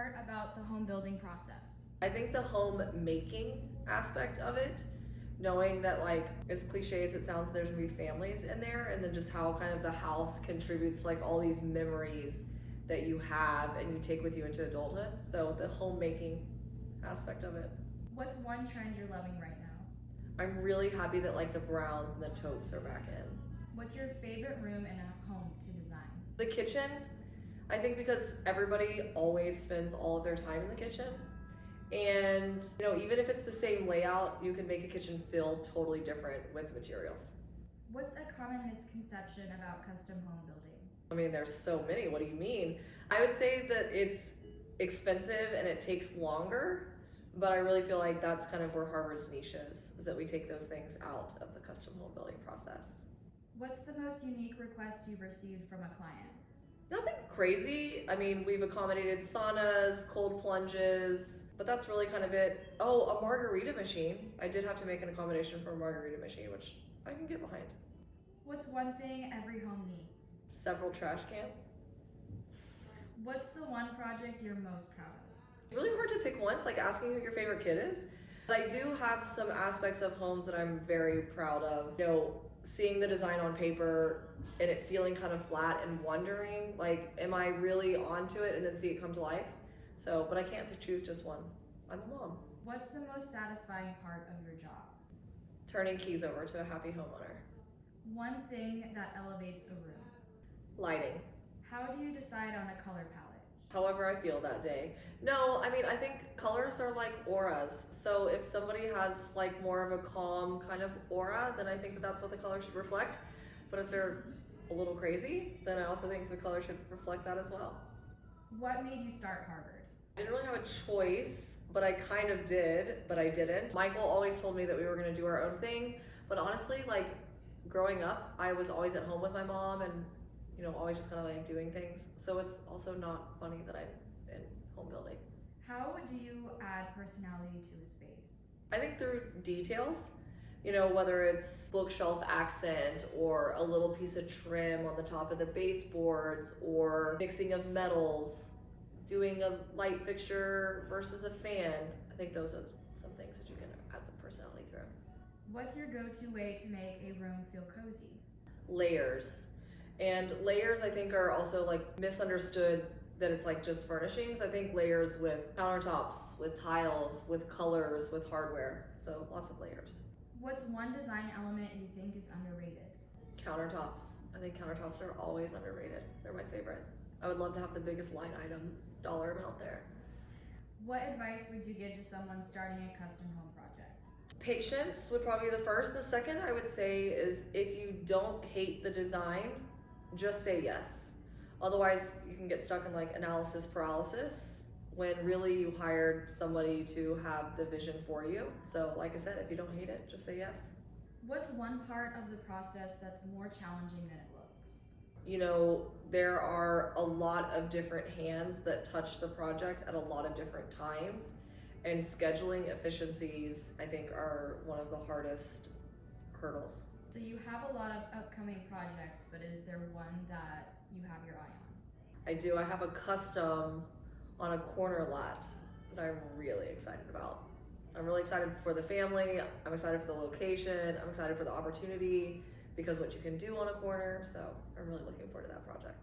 part about the home building process? I think the home making aspect of it, knowing that, like, as cliche as it sounds, there's gonna be families in there, and then just how kind of the house contributes to like all these memories that you have and you take with you into adulthood. So the homemaking aspect of it. What's one trend you're loving right now? I'm really happy that like the browns and the taupes are back in. What's your favorite room in a home to design? The kitchen, I think, because everybody always spends all of their time in the kitchen. And you know, even if it's the same layout, you can make a kitchen feel totally different with materials. What's a common misconception about custom home building? I mean, there's so many. What do you mean? I would say that it's expensive and it takes longer, but I really feel like that's kind of where Harvard's niche is that we take those things out of the custom home building process. What's the most unique request you've received from a client? Nothing crazy. I mean, we've accommodated saunas, cold plunges, but that's really kind of it. Oh, a margarita machine. I did have to make an accommodation for a margarita machine, which I can get behind. What's one thing every home needs? Several trash cans. What's the one project you're most proud of? It's really hard to pick one. It's like asking who your favorite kid is. But I do have some aspects of homes that I'm very proud of. You know, seeing the design on paper and it feeling kind of flat and wondering, like, am I really onto it, and then see it come to life? So, but I can't choose just one. I'm a mom. What's the most satisfying part of your job? Turning keys over to a happy homeowner. One thing that elevates a room. Lighting. How do you decide on a color palette? However I feel that day. No, I mean, I think colors are like auras. So if somebody has like more of a calm kind of aura, then I think that that's what the color should reflect. But if they're a little crazy, then I also think the color should reflect that as well. What made you start Harvard? I didn't really have a choice, but I kind of did, but I didn't. Michael always told me that we were gonna do our own thing, but honestly, like growing up, I was always at home with my mom and you know, always just kind of like doing things. So it's also not funny that I'm in home building. How do you add personality to a space? I think through details, you know, whether it's bookshelf accent or a little piece of trim on the top of the baseboards or mixing of metals, doing a light fixture versus a fan. I think those are some things that you can add some personality through. What's your go-to way to make a room feel cozy? Layers. And layers, I think, are also like misunderstood that it's like just furnishings. I think layers with countertops, with tiles, with colors, with hardware. So lots of layers. What's one design element you think is underrated? Countertops. I think countertops are always underrated. They're my favorite. I would love to have the biggest line item dollar amount there. What advice would you give to someone starting a custom home project? Patience would probably be the first. The second I would say is if you don't hate the design, just say yes. Otherwise, you can get stuck in like analysis paralysis when really you hired somebody to have the vision for you. So like I said, if you don't hate it, just say yes. What's one part of the process that's more challenging than it looks? You know, there are a lot of different hands that touch the project at a lot of different times, and scheduling efficiencies, I think, are one of the hardest hurdles. So you have a lot of upcoming projects, but is there one that you have your eye on? I do. I have a custom on a corner lot that I'm really excited about. I'm really excited for the family. I'm excited for the location. I'm excited for the opportunity because what you can do on a corner. So I'm really looking forward to that project.